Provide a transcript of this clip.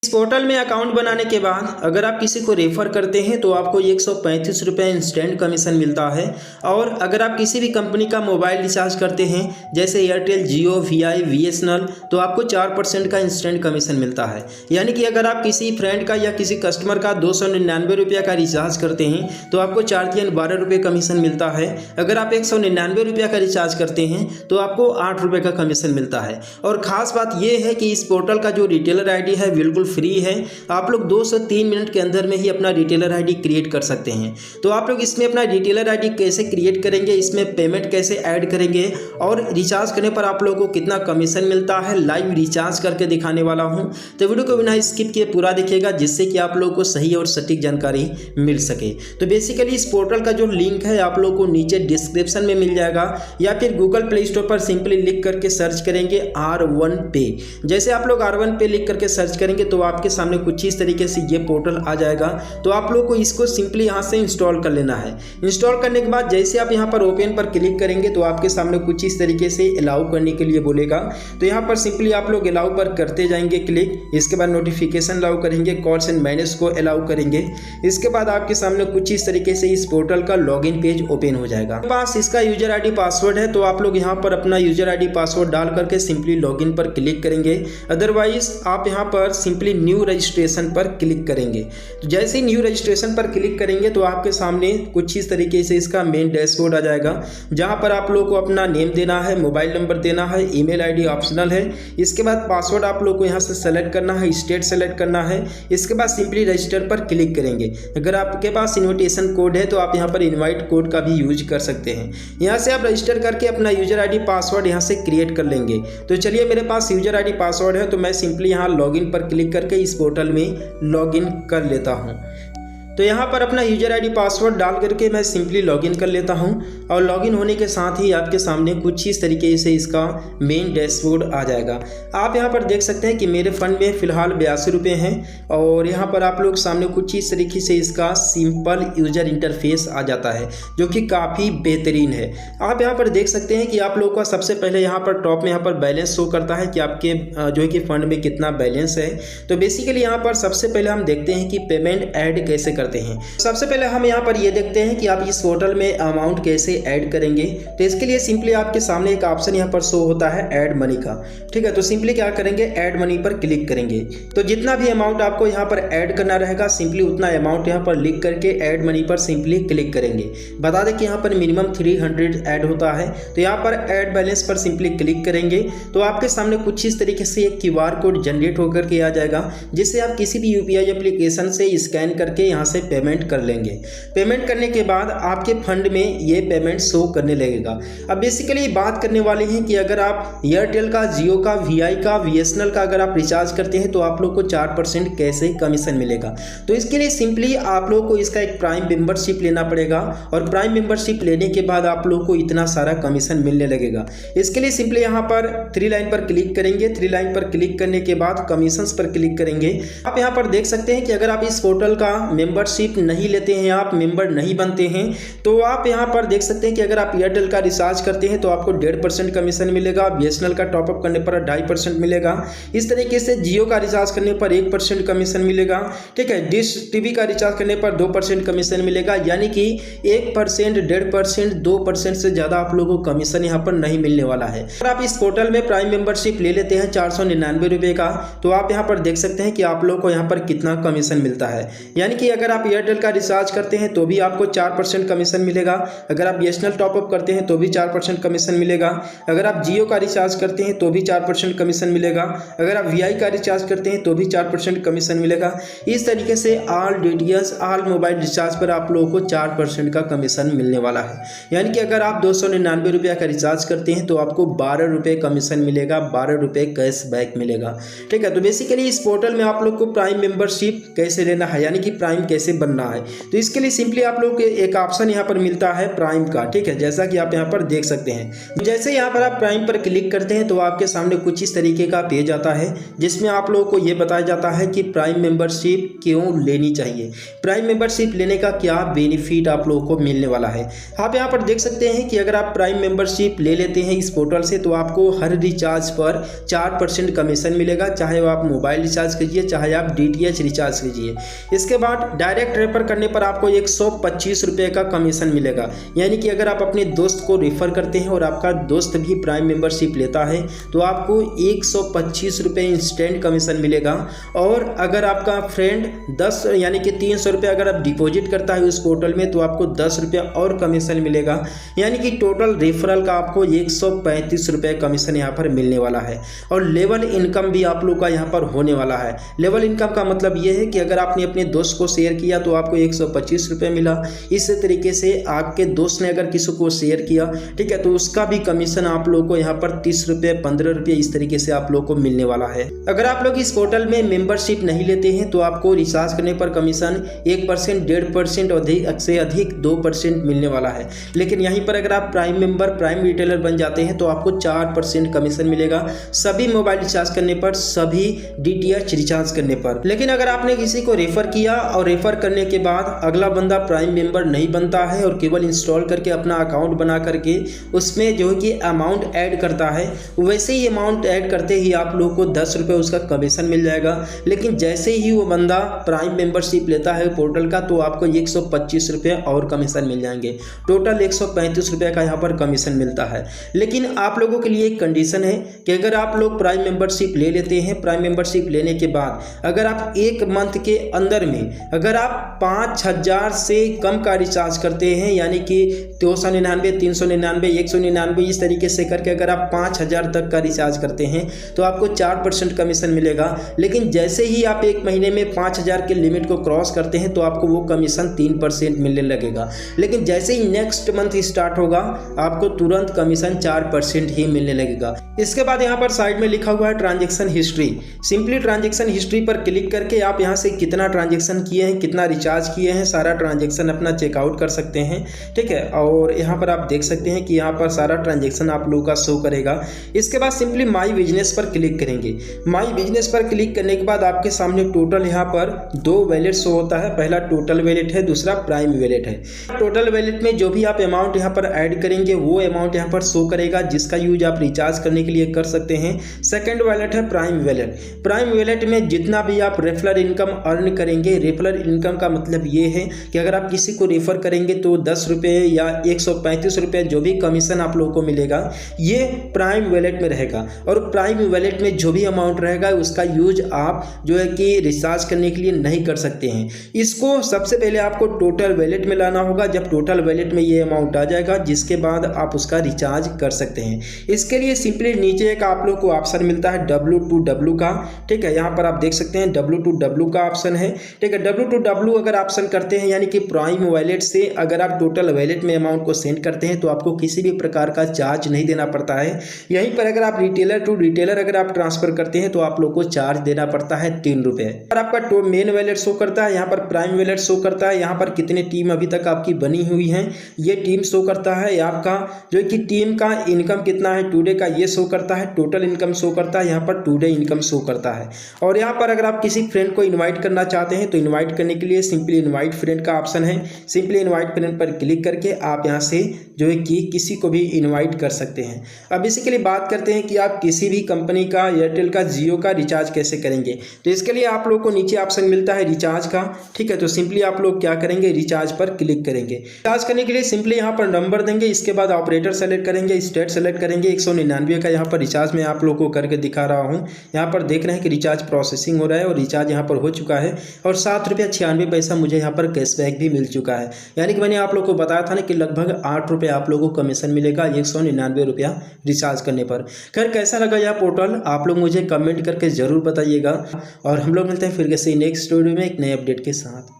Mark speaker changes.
Speaker 1: इस पोर्टल में अकाउंट बनाने के बाद अगर आप किसी को रेफ़र करते हैं तो आपको 135 रुपये इंस्टेंट कमीशन मिलता है। और अगर आप किसी भी कंपनी का मोबाइल रिचार्ज करते हैं जैसे एयरटेल, जियो, वीआई, बीएसएनएल, तो आपको 4% का इंस्टेंट कमीशन मिलता है। यानी कि अगर आप किसी फ्रेंड का या किसी कस्टमर का 299 रुपये का रिचार्ज करते हैं तो आपको 4×3 12 रुपये कमीशन मिलता है। अगर आप 199 रुपये का रिचार्ज करते हैं तो आपको 8 रुपये का कमीशन मिलता है। और ख़ास बात यह है कि इस पोर्टल का जो रिटेलर आईडी है बिल्कुल फ्री है। आप लोग 2 से 3 मिनट के अंदर में ही अपना रिटेलर आईडी क्रिएट कर सकते हैं। तो आप लोग इसमें अपना रिटेलर आईडी कैसे क्रिएट करेंगे, इसमें पेमेंट कैसे ऐड करेंगे और रिचार्ज करने पर आप लोगों को कितना कमीशन मिलता है, लाइव रिचार्ज करके दिखाने वाला हूं। तो वीडियो को बिना स्किप किए पूरा देखिएगा जिससे कि आप लोगों को सही और सटीक जानकारी मिल सके। तो बेसिकली इस पोर्टल का जो लिंक है आप लोगों को नीचे डिस्क्रिप्शन में मिल जाएगा या फिर गूगल प्ले स्टोर पर सिंपली लिख करके सर्च करेंगे R1 पे। जैसे आप लोग R1 पे लिख करके सर्च करेंगे तो आपके सामने कुछ इस तरीके से ये पोर्टल आ जाएगा। तो आप लोग को इसको सिंपली यहाँ से इंस्टॉल कर लेना है। इंस्टॉल करने के बाद जैसे आप यहाँ पर ओपन पर क्लिक करेंगे तो आपके सामने कुछ इस तरीके से अलाउ करने के लिए बोलेगा। तो यहाँ पर सिंपली आप लोग अलाउ पर करते जाएंगे क्लिक। इसके बाद नोटिफिकेशन अलाउ करेंगे, कॉल्स एंड मैसेज को अलाउ करेंगे। इसके बाद आपके सामने कुछ इस तरीके से इस पोर्टल का लॉगिन पेज ओपन हो जाएगा। पास इसका यूजर आईडी पासवर्ड है तो आप लोग यहाँ पर अपना यूजर आईडी पासवर्ड डाल करके सिंपली लॉगिन पर क्लिक करेंगे। अदरवाइज आप यहाँ पर सिंपली न्यू रजिस्ट्रेशन पर क्लिक करेंगे। तो जैसे ही न्यू रजिस्ट्रेशन पर क्लिक करेंगे तो आपके सामने कुछ इस तरीके से इसका मेन डैशबोर्ड आ जाएगा जहां पर आप लोगों को अपना नेम देना है, मोबाइल नंबर देना है, ईमेल आईडी ऑप्शनल है। इसके बाद पासवर्ड आप लोग को यहां से सेलेक्ट करना है, स्टेट सेलेक्ट करना है। इसके बाद सिंपली रजिस्टर पर क्लिक करेंगे। अगर आपके पास इन्विटेशन कोड है तो आप यहां पर इनवाइट कोड का भी यूज कर सकते हैं। यहां से आप रजिस्टर करके अपना यूजर आईडी पासवर्ड यहां से क्रिएट कर लेंगे। तो चलिए मेरे पास यूजर आईडी पासवर्ड है तो मैं सिंपली यहां लॉगिन पर क्लिक करके इस पोर्टल में लॉगिन कर लेता हूं। तो यहाँ पर अपना यूजर आईडी पासवर्ड डाल करके मैं सिंपली लॉगिन कर लेता हूँ। और लॉगिन होने के साथ ही आपके सामने कुछ इस तरीके से इसका मेन डैशबोर्ड आ जाएगा। आप यहाँ पर देख सकते हैं कि मेरे फंड में फ़िलहाल 82 रुपये हैं। और यहाँ पर आप लोग सामने कुछ इस तरीके से इसका सिंपल यूजर इंटरफेस आ जाता है जो कि काफ़ी बेहतरीन है। आप यहाँ पर देख सकते हैं कि आप लोगों का सबसे पहले यहाँ पर टॉप में यहाँ पर बैलेंस शो करता है कि आपके जो है कि फ़ंड में कितना बैलेंस है। तो बेसिकली यहाँ पर सबसे पहले हम देखते हैं कि पेमेंट ऐड कैसे करते हैं। सबसे पहले हम यहाँ पर ये देखते हैं कि आप इस पोर्टल में अमाउंट कैसे ऐड करेंगे। तो इसके लिए सिंपली आपके सामने एक ऑप्शन यहाँ पर शो होता है ऐड मनी का। ठीक है, तो सिंपली क्या करेंगे, ऐड मनी पर क्लिक करेंगे। तो जितना भी अमाउंट आपको यहाँ पर ऐड करना रहेगा सिंपली उतना अमाउंट यहाँ पर लिख करके ऐड मनी पर सिंपली क्लिक करेंगे। बता दें कि यहाँ पर मिनिमम 300 ऐड होता है। तो यहाँ पर ऐड बैलेंस पर सिंपली क्लिक करेंगे तो आपके सामने कुछ इस तरीके से एक QR कोड जनरेट होकर के आ जाएगा जिससे आप किसी भी UPI एप्लीकेशन से स्कैन करके यहाँ से पेमेंट कर लेंगे। पेमेंट करने के बाद आपके फंड में ये पेमेंट शो करने लगेगा। अब बेसिकली बात करने वाले हैं कि अगर आप एयरटेल का, जियो का, वीआई का, बीएसएनएल का अगर आप रिचार्ज करते हैं तो आप लोग को 4% कैसे कमीशन मिलेगा। तो इसके लिए सिंपली आप लोग को इसका एक प्राइम मेंबरशिप लेना पड़ेगा और प्राइम मेंबरशिप लेने के बाद आप लोग को इतना सारा कमीशन मिलने लगेगा। इसके लिए सिंपली यहाँ पर 3 लाइन पर क्लिक करेंगे। 3 लाइन पर क्लिक करने के बाद कमीशंस पर क्लिक करेंगे। आप यहाँ पर देख सकते हैं कि अगर आप इस पोर्टल का मेंबरशिप नहीं लेते हैं, आप मेंबर नहीं बनते हैं, तो आप यहां पर देख सकते हैं कि अगर आप एयरटेल का रिचार्ज करते हैं तो आपको 1.5% कमीशन मिलेगा। बीएसएनएल का टॉपअप करने पर 2.5% मिलेगा। इस तरीके से जियो का रिचार्ज करने पर 1% कमीशन मिलेगा। ठीक है, डिश टीवी का रिचार्ज करने पर 2% कमीशन मिलेगा। यानी कि 1%, 1.5%, 2% से ज़्यादा आप लोगों को कमीशन यहाँ पर नहीं मिलने वाला है। अगर आप इस पोर्टल में प्राइम मेंबरशिप ले लेते हैं 499 रुपये का तो आप यहाँ पर देख सकते हैं कि आप लोग को यहाँ पर कितना कमीशन मिलता है। यानी कि अगर आप एयरटेल का रिचार्ज करते हैं तो भी आपको 4% कमीशन मिलेगा। अगर आप बीएसएनएल टॉपअप करते हैं तो भी 4% कमीशन मिलेगा। अगर आप जियो का रिचार्ज करते हैं तो भी 4% कमीशन मिलेगा। अगर आप वीआई का रिचार्ज करते हैं तो भी 4% कमीशन मिलेगा। इस तरीके से all DTH, all mobile recharge पर आप लोगों को 4% का कमीशन मिलने वाला है। यानी कि अगर आप 299 रुपये का रिचार्ज करते हैं तो आपको 12 रुपये कमीशन मिलेगा, 12 रुपये कैशबैक मिलेगा। ठीक है, तो बेसिकली इस पोर्टल में आप लोग को प्राइम मेंबरशिप कैसे लेना है यानी कि प्राइम कैसे कैसे बनना है। तो इसके लिए सिंपली आप लोग को एक ऑप्शन यहाँ पर मिलता है प्राइम का, ठीक है, जैसा कि आप यहाँ पर देख सकते हैं। जैसे यहाँ पर आप प्राइम पर क्लिक करते हैं तो आपके सामने कुछ इस तरीके का पेज आता है, जिसमें आप लोगों को ये बताया जाता है कि प्राइम मेंबरशिप क्यों लेनी चाहिए, प्राइम मेंबरशिप लेने का क्या बेनिफिट आप लोगों को मिलने वाला है। आप यहाँ पर देख सकते हैं कि अगर आप प्राइम मेंबरशिप ले लेते हैं इस पोर्टल से तो आपको हर रिचार्ज पर 4% कमीशन मिलेगा, चाहे वो आप मोबाइल रिचार्ज कीजिए चाहे आप DTH रिचार्ज कीजिए। इसके बाद डायरेक्ट रेफर करने पर आपको 125 रुपये का कमीशन मिलेगा, यानी कि अगर आप अपने दोस्त को रेफर करते हैं और आपका दोस्त भी प्राइम मेंबरशिप लेता है तो आपको 125 रुपये इंस्टेंट कमीशन मिलेगा। और अगर आपका फ्रेंड 10 यानी कि 300 रुपये अगर आप डिपॉजिट करता है उस पोर्टल में तो आपको 10 रुपये और कमीशन मिलेगा, यानी कि टोटल रेफरल का आपको 135 रुपये कमीशन यहाँ पर मिलने वाला है। और लेवल इनकम भी आप लोग का यहाँ पर होने वाला है। लेवल इनकम का मतलब ये है कि अगर आपने अपने दोस्त को शेयर किया तो आपको 125 रुपये मिला, इस तरीके से आपके दोस्त ने अगर किसी को शेयर किया, ठीक है, तो उसका भी कमीशन आप लोग को यहाँ पर 30 रुपये 15 रुपये इस तरीके से आप लोग को मिलने वाला है। अगर आप लोग इस पोर्टल में मेंबरशिप नहीं लेते हैं तो आपको रिचार्ज करने पर कमीशन 1%, 1.5% अधिक से अधिक 2% मिलने वाला है। लेकिन यहीं पर अगर आप प्राइम मेंबर, प्राइम रिटेलर बन जाते हैं तो आपको 4% कमीशन मिलेगा सभी मोबाइल रिचार्ज करने पर, सभी DTH रिचार्ज करने पर। लेकिन अगर आपने किसी को रेफर किया और रेफर करने के बाद अगला बंदा प्राइम मेंबर नहीं बनता है और केवल इंस्टॉल करके अपना अकाउंट बना करके उसमें जो है कि अमाउंट ऐड करता है, वैसे ही अमाउंट ऐड करते ही आप लोगों को 10 रुपये उसका कमीशन मिल जाएगा। लेकिन जैसे ही वो बंदा प्राइम मेंबरशिप लेता है पोर्टल का तो आपको 125 रुपये और कमीशन मिल जाएंगे, टोटल 135 रुपये का यहाँ पर कमीशन मिलता है। लेकिन आप लोगों के लिए एक कंडीशन है कि अगर आप लोग प्राइम मेंबरशिप ले लेते हैं, प्राइम मेंबरशिप लेने के बाद अगर आप एक मंथ के अंदर में अगर आप 5000 से कम का रिचार्ज करते हैं, यानी कि 299, 399, 199 इस तरीके से करके अगर आप 5000 तक का रिचार्ज करते हैं तो आपको 4% कमीशन मिलेगा। लेकिन जैसे ही आप एक महीने में 5000 के लिमिट को क्रॉस करते हैं तो आपको वो कमीशन 3% मिलने लगेगा। लेकिन जैसे ही नेक्स्ट मंथ स्टार्ट होगा आपको तुरंत कमीशन 4% ही मिलने लगेगा। इसके बाद यहाँ पर साइड में लिखा हुआ है transaction history. Simply transaction history पर क्लिक करके आप यहाँ से कितना ट्रांजैक्शन किए हैं, कितना रिचार्ज किए हैं, सारा ट्रांजैक्शन अपना चेकआउट कर सकते हैं, ठीक है। और यहाँ पर आप देख सकते हैं कि यहाँ पर सारा ट्रांजैक्शन आप लोगों का शो करेगा। इसके बाद सिंपली माई बिजनेस पर क्लिक करेंगे। माई बिजनेस पर क्लिक करने के बाद आपके सामने टोटल यहाँ पर 2 वैलेट शो होता है, पहला टोटल वैलेट है, दूसरा प्राइम वैलेट है। टोटल वैलेट में जो भी आप अमाउंट यहाँ पर ऐड करेंगे वो अमाउंट यहाँ पर शो करेगा जिसका यूज आप रिचार्ज करने के लिए कर सकते हैं। सेकंड वैलेट है प्राइम वैलेट। प्राइम वैलेट में जितना भी आप रेफरल इनकम अर्न करेंगे, रेफरल इनकम का मतलब ये है कि अगर आप किसी को रेफर करेंगे तो 10 रुपये या 135 रुपये जो भी कमीशन आप लोगों को मिलेगा ये प्राइम वैलेट में रहेगा। और प्राइम वैलेट में जो भी अमाउंट रहेगा उसका यूज आप जो है कि रिचार्ज करने के लिए नहीं कर सकते हैं। इसको सबसे पहले आपको टोटल वैलेट में लाना होगा। जब टोटल वैलेट में ये अमाउंट आ जाएगा जिसके बाद आप उसका रिचार्ज कर सकते हैं। इसके लिए सिंपली नीचे एक आप लोग को ऑप्शन मिलता है W2W का, ठीक है, यहाँ पर आप देख सकते हैं W2W का ऑप्शन है, ठीक है। W2W अगर ऑप्शन करते हैं यानी कि प्राइम वैलेट से अगर आप टोटल वैलेट में अमाउंट को सेंड करते हैं तो आपको किसी भी प्रकार का चार्ज नहीं देना पड़ता है। यहीं पर अगर आप रिटेलर टू रिटेलर अगर आप ट्रांसफर करते हैं तो आप लोग को चार्ज देना पड़ता है 3 रुपये। और आपका मेन वैलेट शो करता है, यहाँ पर प्राइम वैलेट शो करता है, यहाँ पर कितने टीम अभी तक आपकी बनी हुई हैं ये टीम शो करता है, आपका जो कि टीम का इनकम कितना है टुडे का ये शो करता है, टोटल इनकम शो करता है, यहाँ पर टुडे इनकम शो करता है। और यहाँ पर अगर आप किसी फ्रेंड को इनवाइट करना चाहते हैं तो इनवाइट करने के लिए सिंपली इनवाइट फ्रेंड का ऑप्शन है। सिंपली इनवाइट फ्रेंड पर क्लिक करके आप यहाँ से जो है कि किसी को भी इनवाइट कर सकते हैं। अब इसी के लिए बात करते हैं कि आप किसी भी कंपनी का, एयरटेल का, जियो का रिचार्ज कैसे करेंगे। तो इसके लिए आप लोग को नीचे ऑप्शन मिलता है रिचार्ज का, ठीक है। तो सिंपली आप लोग क्या करेंगे, रिचार्ज पर क्लिक करेंगे। रिचार्ज करने के लिए सिंपली यहाँ पर नंबर देंगे, इसके बाद ऑपरेटर सेलेक्ट करेंगे, स्टेट सेलेक्ट करेंगे। 199 का यहाँ पर रिचार्ज मैं आप लोग को करके दिखा रहा हूँ। यहाँ पर देख रहे हैं कि रिचार्ज प्रोसेसिंग हो रहा है और रिचार्ज यहाँ पर हो चुका है और 7 रुपये 96 पैसा मुझे यहाँ पर कैशबैक भी मिल चुका है। यानी कि मैंने आप लोग को बताया था ना कि लगभग 8 रुपये आप लोगों को कमीशन मिलेगा 199 रुपया रिचार्ज करने पर। खैर कैसा लगा यह पोर्टल आप लोग मुझे कमेंट करके ज़रूर बताइएगा और हम लोग मिलते हैं फिर किसी नेक्स्ट वीडियो में एक नए अपडेट के साथ।